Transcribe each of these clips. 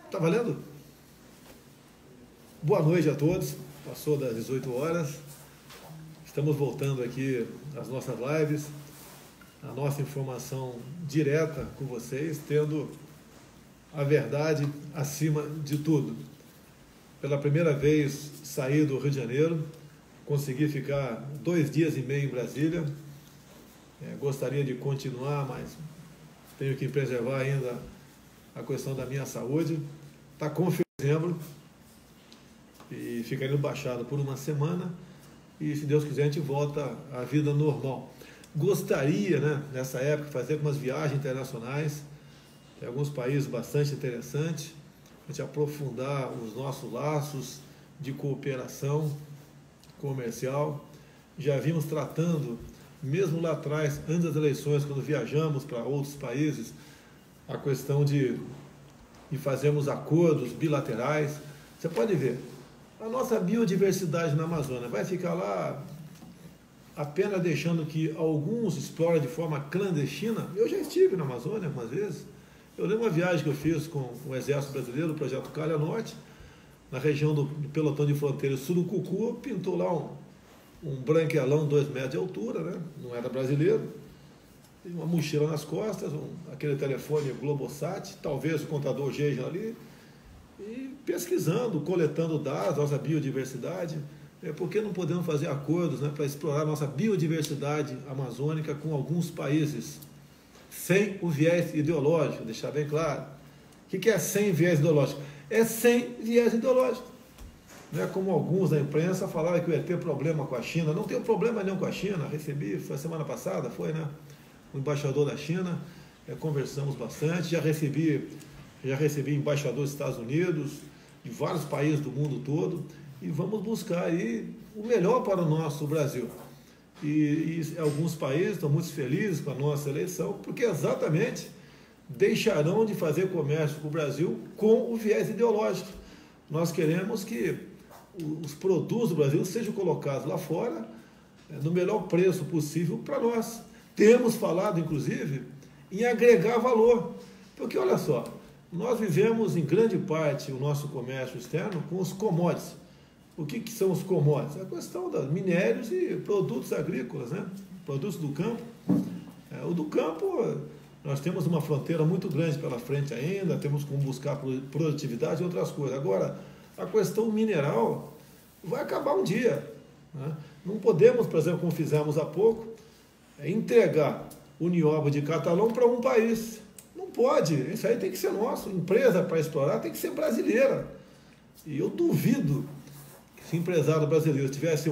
Tá valendo? Boa noite a todos. Passou das 18 horas. Estamos voltando aqui às nossas lives, a nossa informação direta com vocês, tendo a verdade acima de tudo. Pela primeira vez saí do Rio de Janeiro, consegui ficar 2 dias e meio em Brasília. Gostaria de continuar, mas tenho que preservar ainda a questão da minha saúde. Está com dezembro e ficarei no Baixado por uma semana e, se Deus quiser, a gente volta à vida normal. Gostaria, nessa época, fazer algumas viagens internacionais, tem alguns países bastante interessantes, a gente aprofundar os nossos laços de cooperação comercial. Já vimos tratando, mesmo lá atrás, antes das eleições, quando viajamos para outros países, a questão de fazermos acordos bilaterais. Você pode ver, a nossa biodiversidade na Amazônia vai ficar lá apenas deixando que alguns explorem de forma clandestina. Eu já estive na Amazônia algumas vezes. Eu lembro uma viagem que eu fiz com o Exército Brasileiro, o Projeto Calha Norte, na região do pelotão de fronteira Surucucu, pintou lá um branquelão 2 metros de altura, não era brasileiro, uma mochila nas costas, aquele telefone Globosat, talvez o contador Geja ali, e pesquisando, coletando dados, nossa biodiversidade. Por que não podemos fazer acordos para explorar nossa biodiversidade amazônica com alguns países, sem o viés ideológico, deixar bem claro. O que é sem viés ideológico? É sem viés ideológico. Não é como alguns da imprensa falaram que eu ia ter problema com a China. Não tenho problema nenhum com a China. Recebi, foi a semana passada, o embaixador da China, conversamos bastante, já recebi embaixadores dos Estados Unidos, de vários países do mundo todo, e vamos buscar aí o melhor para o nosso Brasil. E alguns países estão muito felizes com a nossa eleição, porque exatamente deixarão de fazer comércio com o Brasil com o viés ideológico. Nós queremos que os produtos do Brasil sejam colocados lá fora no melhor preço possível para nós. Temos falado, inclusive, em agregar valor, porque olha só, nós vivemos em grande parte o nosso comércio externo com os commodities. O que são os commodities? A questão dos minérios e produtos agrícolas, produtos do campo. O do campo, nós temos uma fronteira muito grande pela frente ainda, temos como buscar produtividade e outras coisas. Agora, a questão mineral vai acabar um dia. Não podemos, por exemplo, como fizemos há pouco, entregar o nióbio de Catalão para um país. Não pode, isso aí tem que ser nosso. Empresa para explorar tem que ser brasileira. E eu duvido que se empresário brasileiro tivesse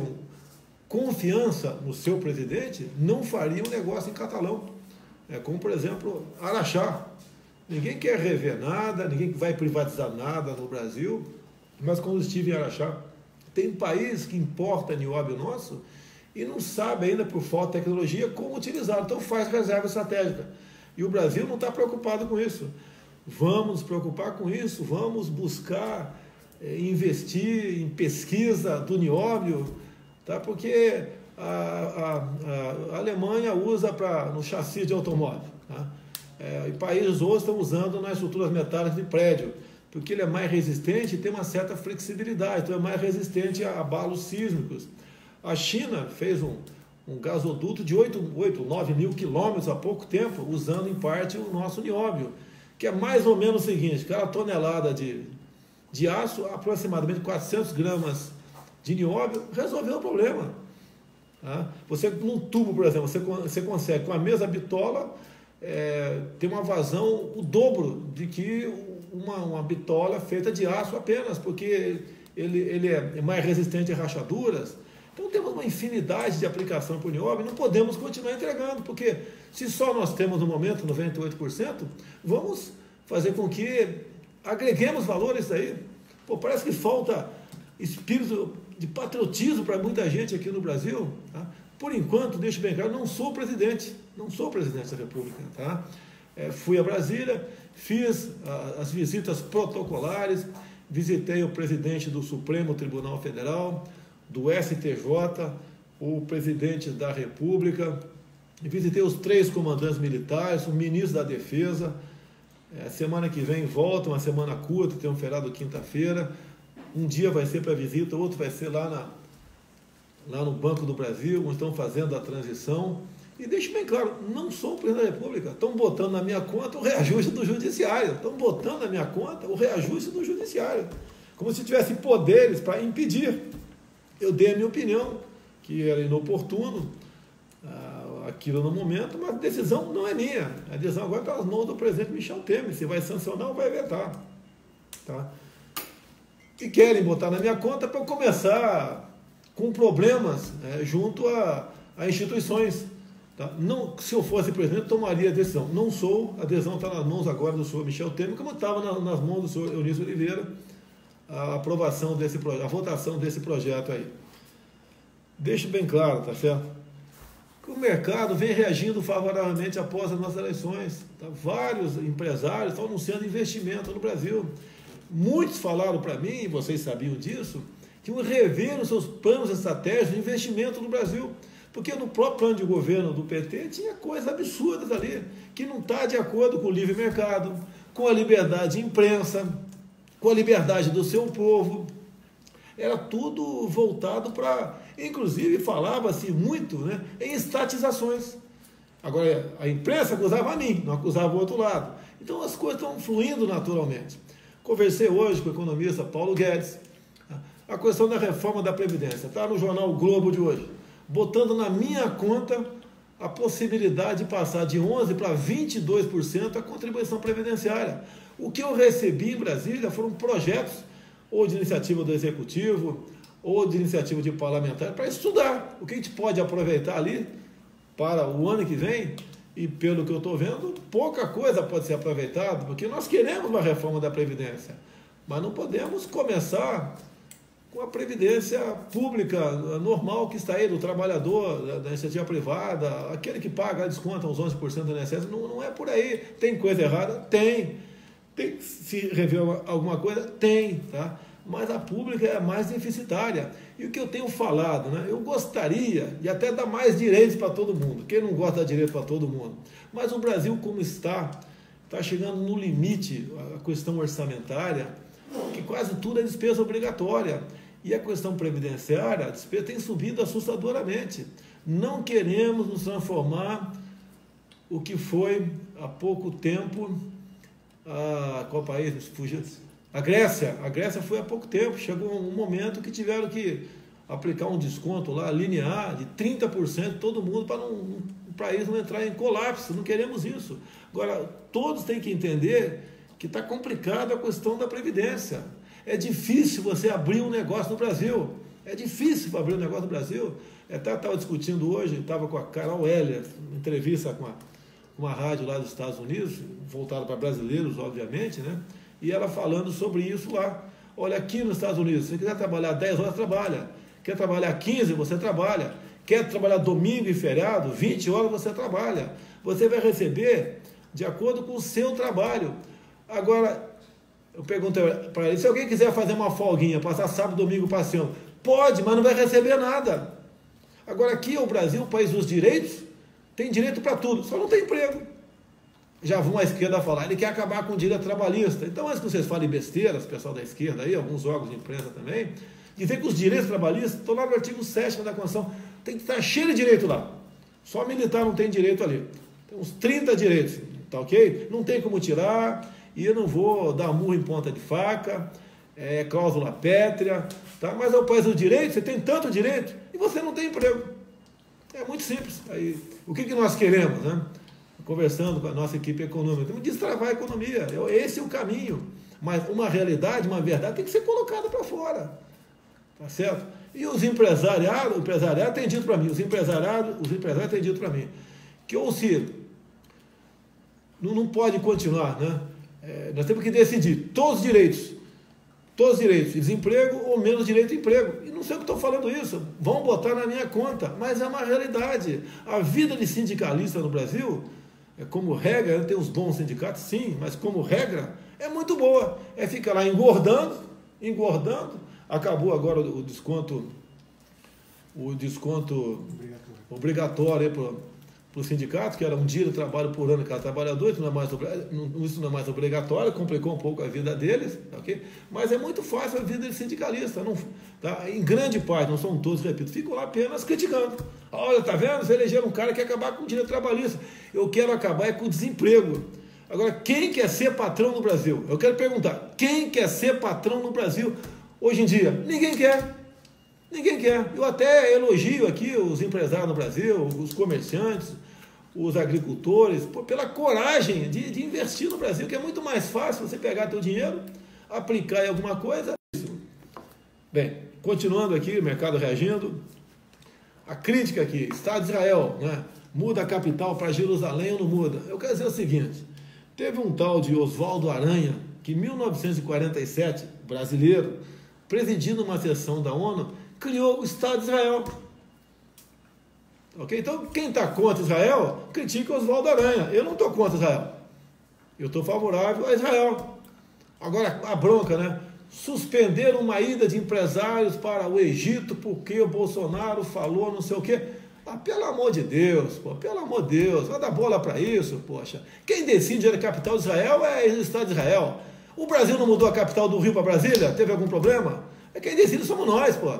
confiança no seu presidente, não faria um negócio em Catalão. Como, por exemplo, Araxá. Ninguém quer rever nada, ninguém vai privatizar nada no Brasil, mas quando estive em Araxá, tem país que importa nióbio nosso e não sabe ainda, por falta de tecnologia, como utilizar. Então faz reserva estratégica. E o Brasil não está preocupado com isso. Vamos nos preocupar com isso, vamos buscar investir em pesquisa do nióbio, porque a Alemanha usa no chassi de automóvel. E países outros estão usando nas estruturas metálicas de prédio, porque ele é mais resistente e tem uma certa flexibilidade, então é mais resistente a abalos sísmicos. A China fez um gasoduto de 9 mil quilômetros há pouco tempo, usando em parte o nosso nióbio, que é mais ou menos o seguinte: cada tonelada de aço, aproximadamente 400 gramas de nióbio, resolveu o problema. Você, num tubo, por exemplo, você consegue, com a mesma bitola, ter uma vazão o dobro de que uma bitola feita de aço apenas, porque ele é mais resistente a rachaduras. Então temos uma infinidade de aplicação para o nióbio, não podemos continuar entregando, porque se só nós temos no momento 98%, vamos fazer com que agreguemos valores aí. Parece que falta espírito de patriotismo para muita gente aqui no Brasil. Por enquanto, deixo bem claro, não sou presidente da República. Fui a Brasília, fiz as visitas protocolares, visitei o presidente do Supremo Tribunal Federal, do STJ, o presidente da República, visitei os 3 comandantes militares, o ministro da Defesa, Semana que vem volta, uma semana curta, tem um feriado quinta-feira. Um dia vai ser para visita, outro vai ser lá no Banco do Brasil, onde estão fazendo a transição. E deixe bem claro, não sou o presidente da República. Estão botando na minha conta o reajuste do Judiciário. Estão botando na minha conta o reajuste do Judiciário. Como se tivesse poderes para impedir. Eu dei a minha opinião, que era inoportuno aquilo no momento, mas a decisão não é minha. A decisão agora está nas mãos do presidente Michel Temer, se vai sancionar ou vai vetar. Tá? E querem botar na minha conta para eu começar com problemas junto a instituições. Tá? Não, se eu fosse presidente, eu tomaria a decisão. Não sou, a decisão está nas mãos agora do senhor Michel Temer, como estava nas mãos do senhor Eunício Oliveira, a aprovação desse projeto, a votação desse projeto aí. Deixo bem claro, tá certo? Que o mercado vem reagindo favoravelmente após as nossas eleições. Tá? Vários empresários estão anunciando investimento no Brasil. Muitos falaram para mim, e vocês sabiam disso, que iam rever os seus planos estratégicos de investimento no Brasil. Porque no próprio plano de governo do PT tinha coisas absurdas ali, que não está de acordo com o livre mercado, com a liberdade de imprensa, com a liberdade do seu povo. Era tudo voltado para... Inclusive, falava-se muito, né, em estatizações. Agora, a imprensa acusava a mim, não acusava o outro lado. Então, as coisas estão fluindo naturalmente. Conversei hoje com o economista Paulo Guedes. A questão da reforma da Previdência. Está no jornal O Globo de hoje. Botando na minha conta a possibilidade de passar de 11% para 22% a contribuição previdenciária. O que eu recebi em Brasília foram projetos, ou de iniciativa do Executivo, ou de iniciativa de parlamentar, para estudar o que a gente pode aproveitar ali para o ano que vem, e pelo que eu estou vendo, pouca coisa pode ser aproveitada, porque nós queremos uma reforma da Previdência, mas não podemos começar com a Previdência pública normal que está aí, do trabalhador, da iniciativa privada, aquele que paga, desconta uns 11% do INSS, não é por aí. Tem coisa errada? Tem. Tem que se rever alguma coisa? Tem, tá? Mas a pública é a mais deficitária. E o que eu tenho falado, né? Eu gostaria de até dar mais direitos para todo mundo. Quem não gosta de direito para todo mundo? Mas o Brasil, como está chegando no limite a questão orçamentária, que quase tudo é despesa obrigatória. E a questão previdenciária, a despesa tem subido assustadoramente. Não queremos nos transformar o que foi há pouco tempo, qual país? Fugiu? A Grécia. A Grécia foi há pouco tempo. Chegou um momento que tiveram que aplicar um desconto lá, linear, de 30% todo mundo, para o país não entrar em colapso. Não queremos isso. Agora, todos têm que entender que está complicada a questão da Previdência. É difícil você abrir um negócio no Brasil. É difícil abrir um negócio no Brasil. Eu até estava discutindo hoje, estava com a Carol Heller, entrevista com uma rádio lá dos Estados Unidos, voltada para brasileiros, obviamente, né? E ela falando sobre isso lá. Olha, aqui nos Estados Unidos, se você quiser trabalhar 10 horas, trabalha. Quer trabalhar 15, você trabalha. Quer trabalhar domingo e feriado, 20 horas você trabalha. Você vai receber de acordo com o seu trabalho. Agora, eu perguntei para ele, se alguém quiser fazer uma folguinha, passar sábado, domingo passeando, pode, mas não vai receber nada. Agora, aqui é o Brasil, o país dos direitos, tem direito para tudo, só não tem emprego. Já vão à esquerda falar, ele quer acabar com o direito trabalhista. Então, antes que vocês falem besteiras, pessoal da esquerda aí, alguns órgãos de imprensa também, dizer que os direitos trabalhistas estão lá no artigo 7º da Constituição, tem que estar cheio de direito lá. Só militar não tem direito ali. Tem uns 30 direitos, tá ok? Não tem como tirar, e eu não vou dar murro em ponta de faca, cláusula pétrea, tá? Mas é o país do direito, você tem tanto direito, e você não tem emprego. É muito simples. Aí, o que nós queremos, né? Conversando com a nossa equipe econômica, temos que destravar a economia, esse é o caminho, mas uma realidade, uma verdade tem que ser colocada para fora, tá certo? E o empresariado tem dito para mim, os empresários têm dito para mim, que ou se não pode continuar, né? Nós temos que decidir todos os direitos, desemprego ou menos direito de emprego. E não sei o que estou falando isso, vão botar na minha conta, mas é uma realidade. A vida de sindicalista no Brasil, como regra, tem uns bons sindicatos, sim, mas como regra, é muito boa. Fica lá engordando, acabou agora o desconto obrigatório para o sindicato, que era um dia de trabalho por ano cada trabalhador, isso não é mais obrigatório, complicou um pouco a vida deles, ok? Mas é muito fácil a vida de sindicalista, não, tá? Em grande parte, não são todos, repito, ficam lá apenas criticando. Olha, tá vendo? Você elegeram um cara que quer acabar com o direito trabalhista. Eu quero acabar com o desemprego. Agora, quem quer ser patrão no Brasil? Eu quero perguntar, quem quer ser patrão no Brasil hoje em dia? Ninguém quer. Ninguém quer. Eu até elogio aqui os empresários no Brasil, os comerciantes, os agricultores, pela coragem de investir no Brasil, que é muito mais fácil você pegar teu dinheiro, aplicar em alguma coisa. Bem, continuando aqui, o mercado reagindo. A crítica aqui, Estado de Israel, né? Muda a capital para Jerusalém ou não muda? Eu quero dizer o seguinte, teve um tal de Oswaldo Aranha, que em 1947, brasileiro, presidindo uma sessão da ONU, criou o Estado de Israel. Ok? Então, quem está contra Israel, critica Oswaldo Aranha. Eu não estou contra Israel. Eu estou favorável a Israel. Agora, a bronca, né? Suspender uma ida de empresários para o Egito porque o Bolsonaro falou não sei o quê. Ah, pelo amor de Deus, pô, pelo amor de Deus, vai dar bola para isso, poxa. Quem decide a capital de Israel é o Estado de Israel. O Brasil não mudou a capital do Rio para Brasília? Teve algum problema? É quem decide somos nós, pô.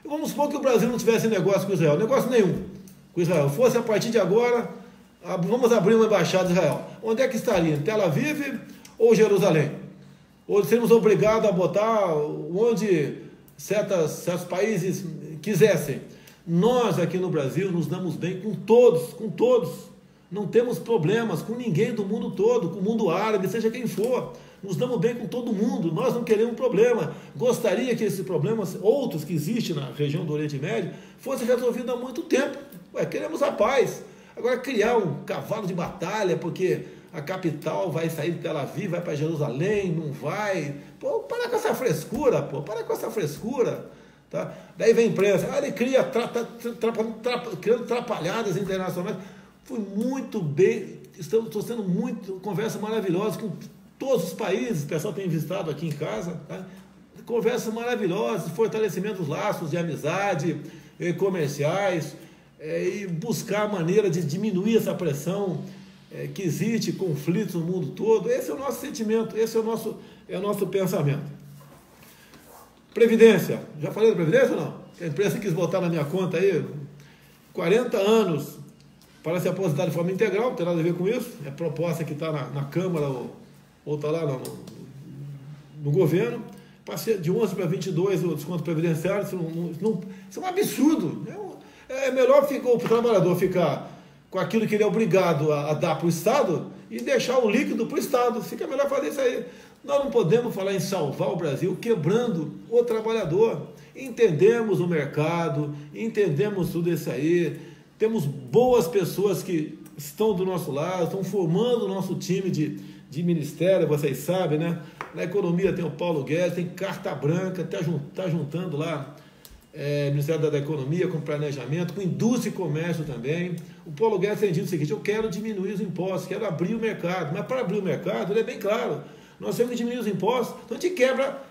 E vamos supor que o Brasil não tivesse negócio com Israel, negócio nenhum com Israel. Fosse a partir de agora, vamos abrir uma embaixada de Israel. Onde é que estaria? Em Tel Aviv ou Jerusalém? Ou seremos obrigados a botar onde certos países quisessem. Nós aqui no Brasil nos damos bem com todos, com todos. Não temos problemas com ninguém do mundo todo, com o mundo árabe, seja quem for. Nos damos bem com todo mundo, nós não queremos problema. Gostaria que esses problemas, outros que existem na região do Oriente Médio, fossem resolvidos há muito tempo. Queremos a paz. Agora, criar um cavalo de batalha, porque a capital vai sair de Tel Aviv, vai para Jerusalém, não vai. Pô, para com essa frescura, pô, para com essa frescura. Tá? Daí vem a imprensa, ele cria criando trapalhadas internacionais. Foi muito bem, estou sendo muito, conversa maravilhosa com todos os países, o pessoal tem visitado aqui em casa, tá? Conversas maravilhosas, fortalecimento dos laços de amizade, comerciais, e buscar a maneira de diminuir essa pressão que existe, conflitos no mundo todo. Esse é o nosso sentimento, esse é o nosso pensamento. Previdência, já falei da Previdência ou não? A imprensa quis botar na minha conta aí, 40 anos para se aposentar de forma integral, não tem nada a ver com isso, é proposta que está na Câmara ou está lá no governo, passei de 11 para 22 o desconto previdenciário, isso é um absurdo. É melhor o trabalhador ficar com aquilo que ele é obrigado a dar para o Estado e deixar o líquido para o Estado. Fica melhor fazer isso aí. Nós não podemos falar em salvar o Brasil quebrando o trabalhador. Entendemos o mercado, entendemos tudo isso aí, temos boas pessoas que estão do nosso lado, estão formando o nosso time de ministério, vocês sabem, né? Na economia tem o Paulo Guedes, tem carta branca, está juntando lá Ministério da Economia com planejamento, com indústria e comércio também. O Paulo Guedes tem dito o seguinte: eu quero diminuir os impostos, quero abrir o mercado, mas para abrir o mercado, ele é bem claro, nós temos que diminuir os impostos, então a gente quebra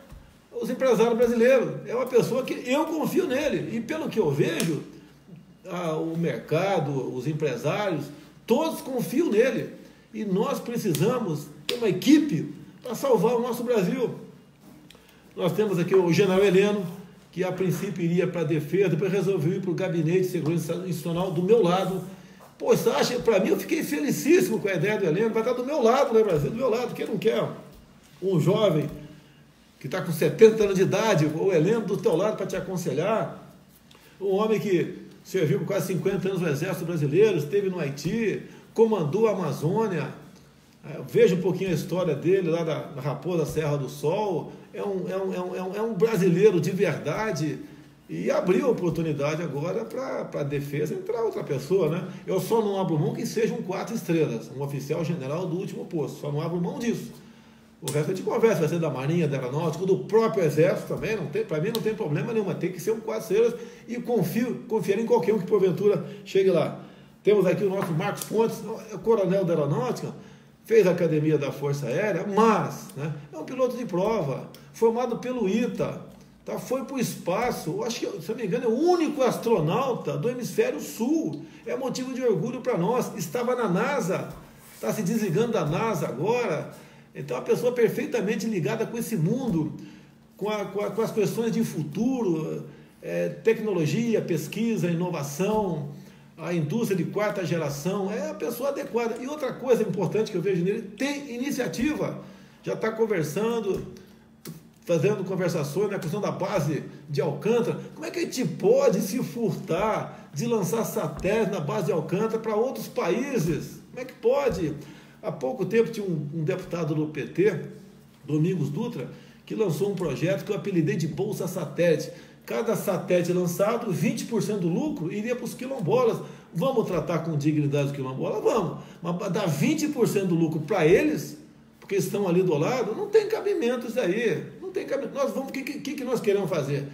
os empresários brasileiros. É uma pessoa que eu confio nele, e pelo que eu vejo, o mercado, os empresários, todos confiam nele. E nós precisamos ter uma equipe para salvar o nosso Brasil. Nós temos aqui o general Heleno, que a princípio iria para a defesa, depois resolveu ir para o gabinete de segurança institucional do meu lado. Pô, você acha, para mim, eu fiquei felicíssimo com a ideia do Heleno, vai estar do meu lado, né, Brasil? Do meu lado, quem não quer um jovem que está com 70 anos de idade, o Heleno do teu lado para te aconselhar, um homem que serviu por quase 50 anos no Exército Brasileiro, esteve no Haiti, comandou a Amazônia. Veja um pouquinho a história dele lá da Raposa Serra do Sol. É um brasileiro de verdade e abriu a oportunidade agora para a defesa entrar outra pessoa, né? Eu só não abro mão que seja um 4 estrelas, um oficial general do último posto, só não abro mão disso. O resto a gente conversa, vai ser da Marinha, da Aeronáutica, do próprio Exército também, para mim não tem problema nenhum, tem que ser um 4 estrelas e confiar em qualquer um que porventura chegue lá. Temos aqui o nosso Marcos Pontes, coronel da Aeronáutica, fez a Academia da Força Aérea, mas, né, é um piloto de prova, formado pelo ITA, tá? Foi para o espaço, acho que, se não me engano, é o único astronauta do hemisfério sul, é motivo de orgulho para nós, estava na NASA, está se desligando da NASA agora, então é uma pessoa perfeitamente ligada com esse mundo, com as questões de futuro, tecnologia, pesquisa, inovação, a indústria de quarta geração, é a pessoa adequada. E outra coisa importante que eu vejo nele, tem iniciativa, já está conversando, fazendo conversações na questão da base de Alcântara. Como é que a gente pode se furtar de lançar satélite na base de Alcântara para outros países? Como é que pode? Há pouco tempo tinha um deputado do PT, Domingos Dutra, que lançou um projeto que eu apelidei de Bolsa Satélite. Cada satélite lançado, 20% do lucro iria para os quilombolas. Vamos tratar com dignidade os quilombolas? Vamos. Mas dar 20% do lucro para eles, porque estão ali do lado, não tem cabimento isso aí. Não tem cabimento. O que nós queremos fazer?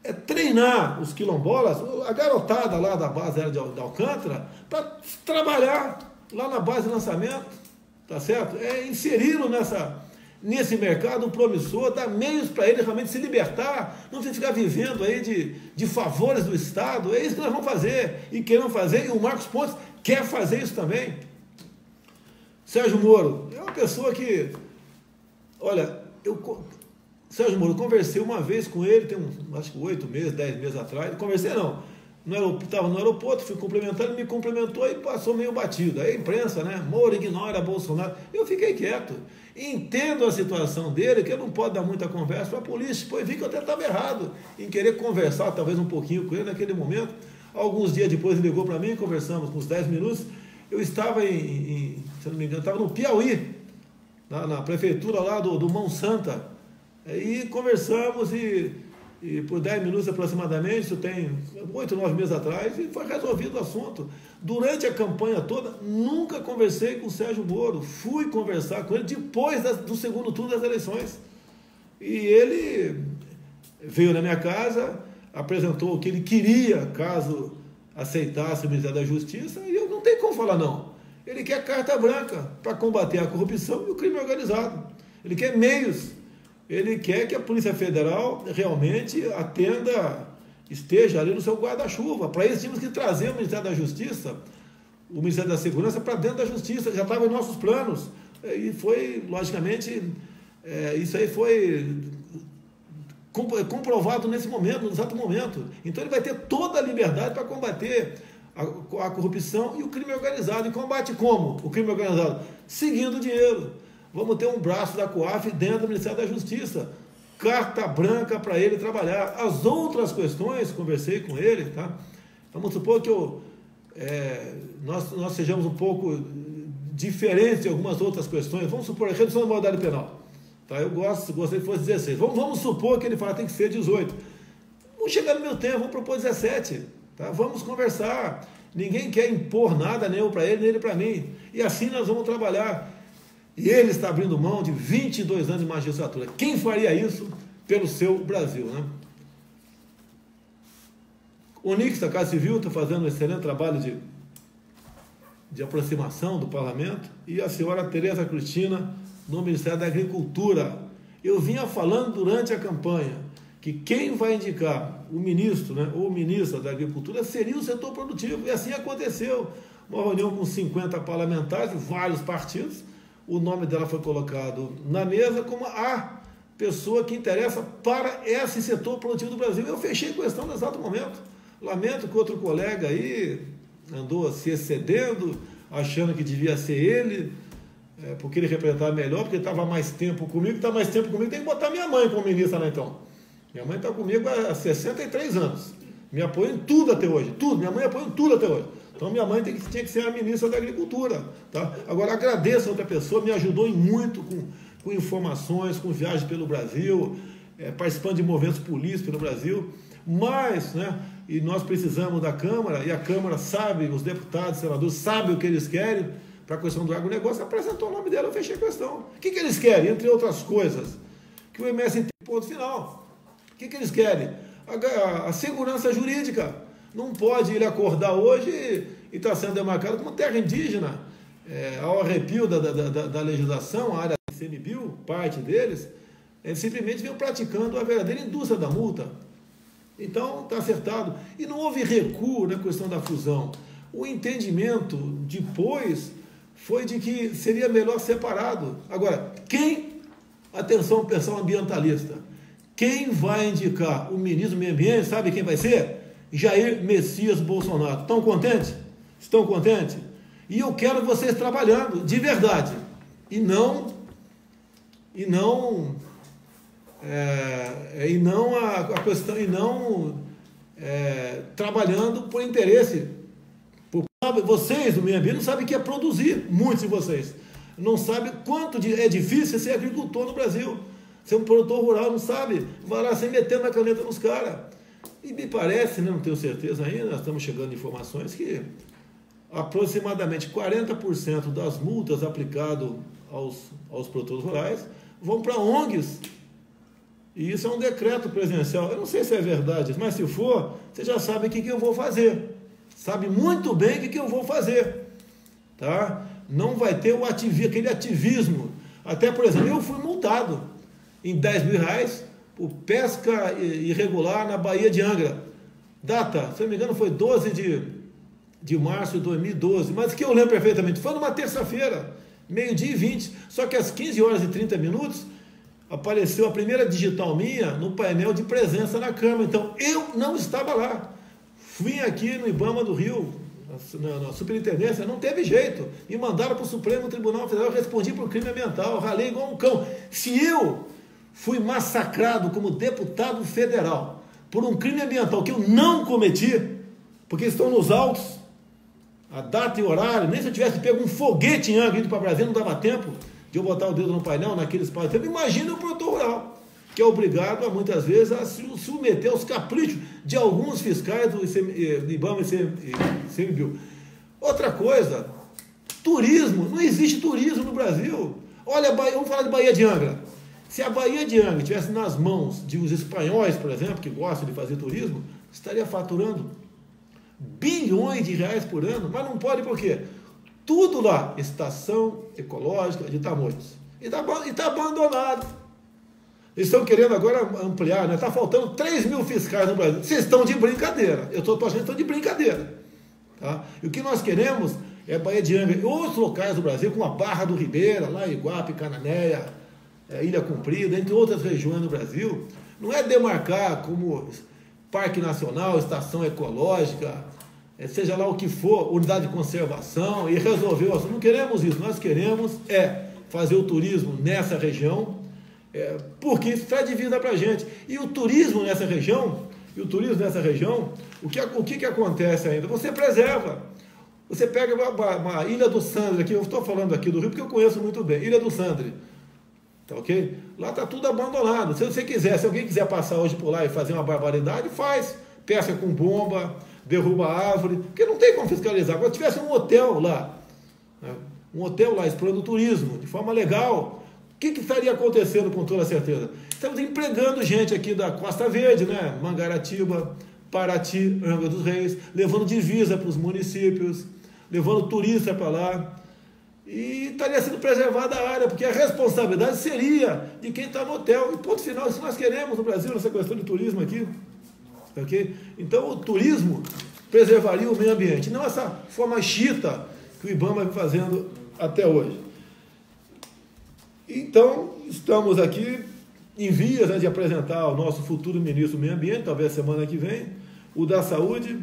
É treinar os quilombolas, a garotada lá da base de Alcântara, para trabalhar lá na base de lançamento, tá certo? É inseri-lo nesse mercado promissor, dar meios para ele realmente se libertar, não ficar vivendo aí de favores do Estado. É isso que nós vamos fazer, e queremos fazer, e o Marcos Pontes quer fazer isso também. Sérgio Moro é uma pessoa que, olha, Sérgio Moro, eu conversei uma vez com ele, tem acho que 8 meses, 10 meses atrás, conversei não, estava no aeroporto, fui cumprimentar, ele me cumprimentou e passou meio batido. Aí a imprensa, né? Moro ignora Bolsonaro. Eu fiquei quieto. Entendo a situação dele, que ele não pode dar muita conversa para a polícia. Depois vi que eu até estava errado em querer conversar talvez um pouquinho com ele naquele momento. Alguns dias depois ele ligou para mim, conversamos uns 10 minutos. Eu estava se não me engano, estava no Piauí, na prefeitura lá do Mão Santa. E conversamos e por 10 minutos aproximadamente, isso tem 8, 9 meses atrás, e foi resolvido o assunto. Durante a campanha toda, nunca conversei com o Sérgio Moro, fui conversar com ele depois do segundo turno das eleições. E ele veio na minha casa, apresentou o que ele queria, caso aceitasse o Ministério da Justiça, e eu não tenho como falar não. Ele quer carta branca para combater a corrupção e o crime organizado. Ele quer meios. Ele quer que a Polícia Federal realmente esteja ali no seu guarda-chuva. Para isso, tínhamos que trazer o Ministério da Justiça, o Ministério da Segurança, para dentro da Justiça. Já estava em nossos planos. E foi, logicamente, isso aí foi comprovado nesse momento, no exato momento. Então, ele vai ter toda a liberdade para combater a corrupção e o crime organizado. E combate como o crime organizado? Seguindo o dinheiro. Vamos ter um braço da COAF dentro do Ministério da Justiça. Carta branca para ele trabalhar. As outras questões, conversei com ele, tá? Vamos supor que nós sejamos um pouco diferentes de algumas outras questões. Vamos supor a redução da maioridade penal. Tá? Eu gostaria que fosse 16. Vamos supor que ele fala que tem que ser 18. Vamos chegar no meu tempo, vamos propor 17. Tá? Vamos conversar. Ninguém quer impor nada, nem eu para ele, nem ele para mim. E assim nós vamos trabalhar. E ele está abrindo mão de 22 anos de magistratura. Quem faria isso pelo seu Brasil, né? O Nix da Casa Civil está fazendo um excelente trabalho de aproximação do parlamento, e a senhora Tereza Cristina no Ministério da Agricultura. Eu vinha falando durante a campanha que quem vai indicar o ministro, né, ou ministra da Agricultura seria o setor produtivo, e assim aconteceu. Uma reunião com 50 parlamentares de vários partidos. O nome dela foi colocado na mesa como a pessoa que interessa para esse setor produtivo do Brasil. Eu fechei a questão no exato momento. Lamento que outro colega aí andou se excedendo, achando que devia ser ele, porque ele representava melhor, porque ele estava mais tempo comigo. Está mais tempo comigo, tem que botar minha mãe como ministra lá então. Minha mãe está comigo há 63 anos. Me apoia em tudo até hoje. Tudo. Minha mãe apoia em tudo até hoje. Então, minha mãe tinha que ser a ministra da Agricultura. Tá? Agora, agradeço a outra pessoa, me ajudou muito com informações, com viagens pelo Brasil, participando de movimentos políticos pelo Brasil. Mas, né, e nós precisamos da Câmara, e a Câmara sabe, os deputados, senadores, sabem o que eles querem para a questão do agronegócio. Apresentou o nome dela, eu fechei a questão. O que eles querem? Entre outras coisas, que o MS tem ponto final. O que eles querem? A segurança jurídica. Não pode ele acordar hoje e está sendo demarcado como terra indígena. Ao arrepio da legislação, a área do ICMBio, parte deles, Eles simplesmente vêm praticando a verdadeira indústria da multa. Então, está acertado. E não houve recuo na questão da fusão. O entendimento depois foi de que seria melhor separado. Agora, atenção pessoal ambientalista, quem vai indicar o ministro do Meio Ambiente, sabe quem vai ser? Jair Messias Bolsonaro. Estão contentes? Estão contentes? E eu quero vocês trabalhando, de verdade. E não a questão, trabalhando por interesse. Vocês do meio ambiente não sabem o que é produzir, muitos de vocês. Não sabem quanto é difícil ser agricultor no Brasil. Ser um produtor rural, não sabe. Vai lá sem metendo a caneta nos caras. E me parece, não tenho certeza ainda, nós estamos chegando em informações que aproximadamente 40% das multas aplicadas aos produtores rurais vão para ONGs. E isso é um decreto presidencial. Eu não sei se é verdade, mas se for, você já sabe o que eu vou fazer. Sabe muito bem o que eu vou fazer. Tá? Não vai ter aquele ativismo. Até, por exemplo, eu fui multado em R$10.000 por pesca irregular na Baía de Angra. Data, se não me engano, foi 12 de março de 2012. Mas que eu lembro perfeitamente, foi numa terça-feira, 12h20. Só que às 15h30, apareceu a primeira digital minha no painel de presença na Câmara. Então, eu não estava lá. Vim aqui no IBAMA do Rio, na superintendência, não teve jeito. Me mandaram para o Supremo Tribunal Federal, eu respondi por crime ambiental, ralei igual um cão. Se eu fui massacrado como deputado federal por um crime ambiental que eu não cometi, porque estão nos autos, a data e horário, nem se eu tivesse pego um foguete em Angra indo para Brasília, não dava tempo de eu botar o dedo no painel, naquele espaço de tempo. Imagina o produtor rural, que é obrigado, muitas vezes, a se submeter aos caprichos de alguns fiscais do IBAMA e ICMBio. Outra coisa, turismo. Não existe turismo no Brasil. Olha, vamos falar de Baía de Angra. Se a Baía de Angra estivesse nas mãos de uns espanhóis, por exemplo, que gostam de fazer turismo, estaria faturando bilhões de reais por ano, mas não pode por quê? Tudo lá, estação ecológica de Tamoios. E está abandonado. Eles estão querendo agora ampliar, né? Está faltando 3.000 fiscais no Brasil. Vocês estão de brincadeira. Eu estou achando que estão de brincadeira. Tá? E o que nós queremos é Baía de Angra e outros locais do Brasil, como a Barra do Ribeira, lá em Iguape, Cananéia, Ilha Comprida, entre outras regiões do Brasil. Não é demarcar como Parque Nacional, Estação Ecológica, seja lá o que for, unidade de conservação, e resolver o assunto. Não queremos isso. Nós queremos fazer o turismo nessa região, porque isso traz divisa para a gente. E o turismo nessa região, o que acontece ainda? Você preserva. Você pega uma Ilha do Sandre, aqui, eu estou falando aqui do Rio porque eu conheço muito bem, Ilha do Sandre, tá ok? Lá está tudo abandonado. Se alguém quiser passar hoje por lá e fazer uma barbaridade, faz. Pesca com bomba, derruba árvore, porque não tem como fiscalizar. Agora, se tivesse um hotel lá, né? Explorando turismo, de forma legal, o que estaria acontecendo com toda certeza? Estamos empregando gente aqui da Costa Verde, né? Mangaratiba, Paraty, Angra dos Reis, levando divisa para os municípios, levando turista para lá, e estaria sendo preservada a área, porque a responsabilidade seria de quem está no hotel. E ponto final, isso nós queremos no Brasil, nessa questão de turismo aqui. Okay? Então o turismo preservaria o meio ambiente, não essa forma chita que o IBAMA vem fazendo até hoje. Então, estamos aqui em vias, né, de apresentar o nosso futuro ministro do meio ambiente, talvez semana que vem, o da saúde,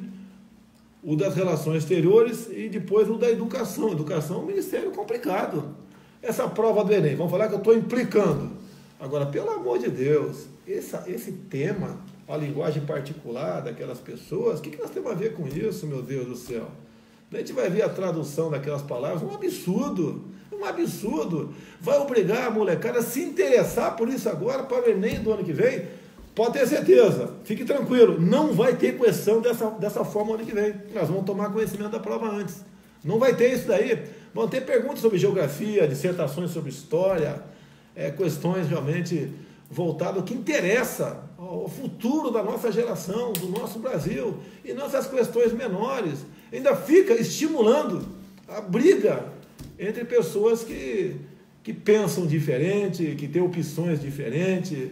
o das relações exteriores e depois o da educação. Educação é um ministério complicado. Essa prova do Enem, vamos falar que eu estou implicando. Agora, pelo amor de Deus, esse tema, a linguagem particular daquelas pessoas, o que nós temos a ver com isso, meu Deus do céu? A gente vai ver a tradução daquelas palavras, um absurdo. Vai obrigar a molecada a se interessar por isso agora para o Enem do ano que vem? Pode ter certeza, fique tranquilo, não vai ter questão dessa forma ano que vem. Nós vamos tomar conhecimento da prova antes. Não vai ter isso daí. Vão ter perguntas sobre geografia, dissertações sobre história, questões realmente voltadas ao que interessa, ao futuro da nossa geração, do nosso Brasil, e não essas questões menores. Ainda fica estimulando a briga entre pessoas que que pensam diferente, que têm opções diferentes,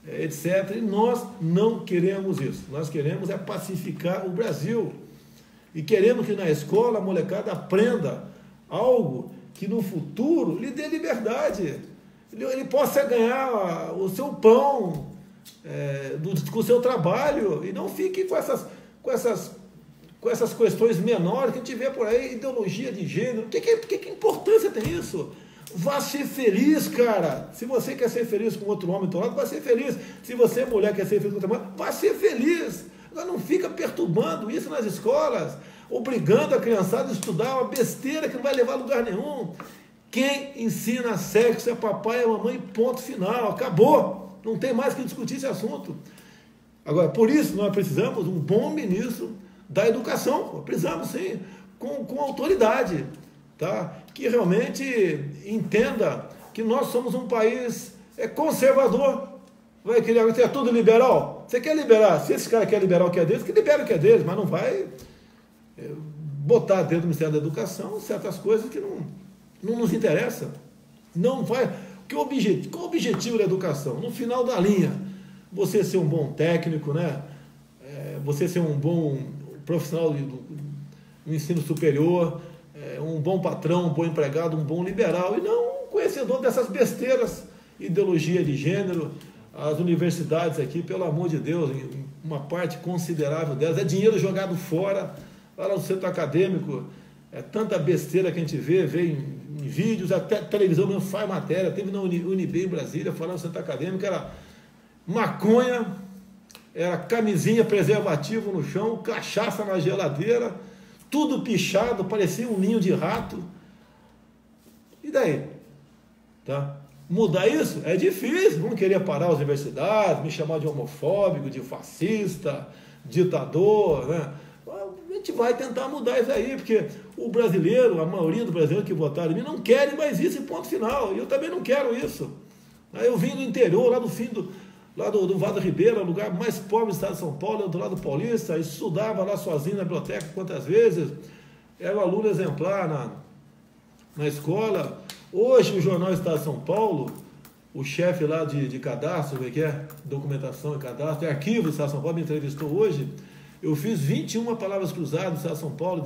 etc. E nós não queremos isso. Nós queremos é pacificar o Brasil. E queremos que na escola a molecada aprenda algo que no futuro lhe dê liberdade. Ele possa ganhar o seu pão com o seu trabalho e não fique com essas questões menores que a gente vê por aí, ideologia de gênero. Que importância tem isso? Vá ser feliz, cara. Se você quer ser feliz com outro homem do outro lado, vá ser feliz. Se você, mulher, quer ser feliz com outra mulher, vá ser feliz. Agora não fica perturbando isso nas escolas, obrigando a criançada a estudar uma besteira que não vai levar a lugar nenhum. Quem ensina sexo é papai e a mamãe, ponto final. Acabou. Não tem mais que discutir esse assunto. Agora, por isso, nós precisamos de um bom ministro da educação. Precisamos, sim, com autoridade, tá? Que realmente entenda que nós somos um país conservador. Vai querer ser tudo liberal? Você quer liberar? Se esse cara quer liberar o que é deles, que libera o que é deles, mas não vai botar dentro do Ministério da Educação certas coisas que não nos interessam. Não vai. Qual o objetivo da educação? No final da linha, você ser um bom técnico, né? Você ser um bom profissional do ensino superior, um bom patrão, um bom empregado, um bom liberal, e não um conhecedor dessas besteiras, ideologia de gênero. As universidades aqui, pelo amor de Deus, uma parte considerável delas é dinheiro jogado fora, lá no centro acadêmico, tanta besteira que a gente vê em vídeos, até a televisão mesmo faz matéria. Teve na UNB em Brasília, falando no centro acadêmico, era maconha, era camisinha, preservativo no chão, cachaça na geladeira, tudo pichado, parecia um ninho de rato. E daí? Tá? Mudar isso é difícil. Vão querer parar as universidades, me chamar de homofóbico, de fascista, ditador, né? A gente vai tentar mudar isso aí, porque o brasileiro, a maioria do brasileiro que votaram em mim, não querem mais isso e ponto final. E eu também não quero isso. Eu vim do interior, lá do Vado Ribeira, o lugar mais pobre do estado de São Paulo, do lado paulista, estudava lá sozinho na biblioteca quantas vezes, era um aluno exemplar na escola. Hoje, o jornal Estado de São Paulo, o chefe lá de cadastro, documentação e cadastro, arquivo do Estado de São Paulo, me entrevistou hoje. Eu fiz 21 palavras cruzadas no Estado de São Paulo,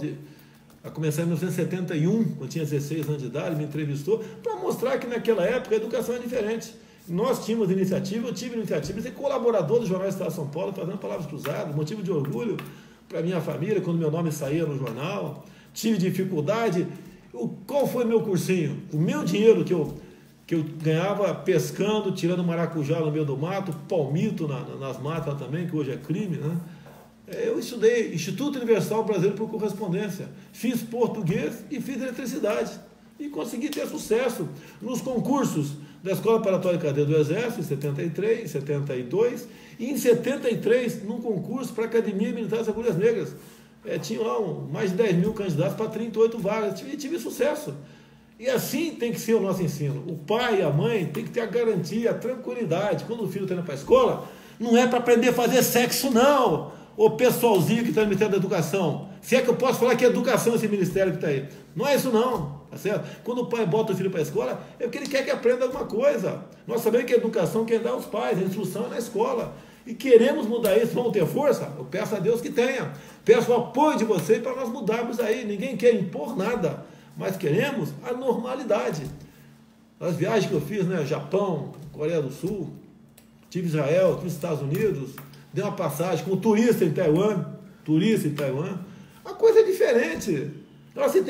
a começar em 1971, quando tinha 16 anos de idade, me entrevistou, para mostrar que naquela época a educação é diferente. Nós tínhamos iniciativa, eu tive iniciativa de ser colaborador do jornal Estado de São Paulo, fazendo palavras cruzadas, motivo de orgulho para minha família, quando meu nome saía no jornal. Tive dificuldade. Qual foi meu cursinho? O meu dinheiro que eu ganhava pescando, tirando maracujá no meio do mato, palmito nas matas também, que hoje é crime, né? Eu estudei Instituto Universal Brasileiro por Correspondência, fiz português e fiz eletricidade. E consegui ter sucesso nos concursos da Escola Preparatória de Cadeia do Exército, em 73, em 72, e em 73, num concurso para a Academia Militar das Agulhas Negras. Tinha lá mais de 10 mil candidatos para 38 vagas, e tive sucesso. E assim tem que ser o nosso ensino. O pai e a mãe tem que ter a garantia, a tranquilidade. Quando o filho está indo para a escola, não é para aprender a fazer sexo, não. O pessoalzinho que está no Ministério da Educação. Se é que eu posso falar que é educação esse ministério que está aí. Não é isso não, tá certo? Quando o pai bota o filho para a escola, é porque ele quer que aprenda alguma coisa. Nós sabemos que a educação quem dá aos pais, a instrução é na escola. E queremos mudar isso, vamos ter força? Eu peço a Deus que tenha. Peço o apoio de vocês para nós mudarmos aí. Ninguém quer impor nada, mas queremos a normalidade. As viagens que eu fiz, né? Japão, Coreia do Sul, tive Israel, tive Estados Unidos, dei uma passagem com turista em Taiwan, a coisa é diferente. Então, assim,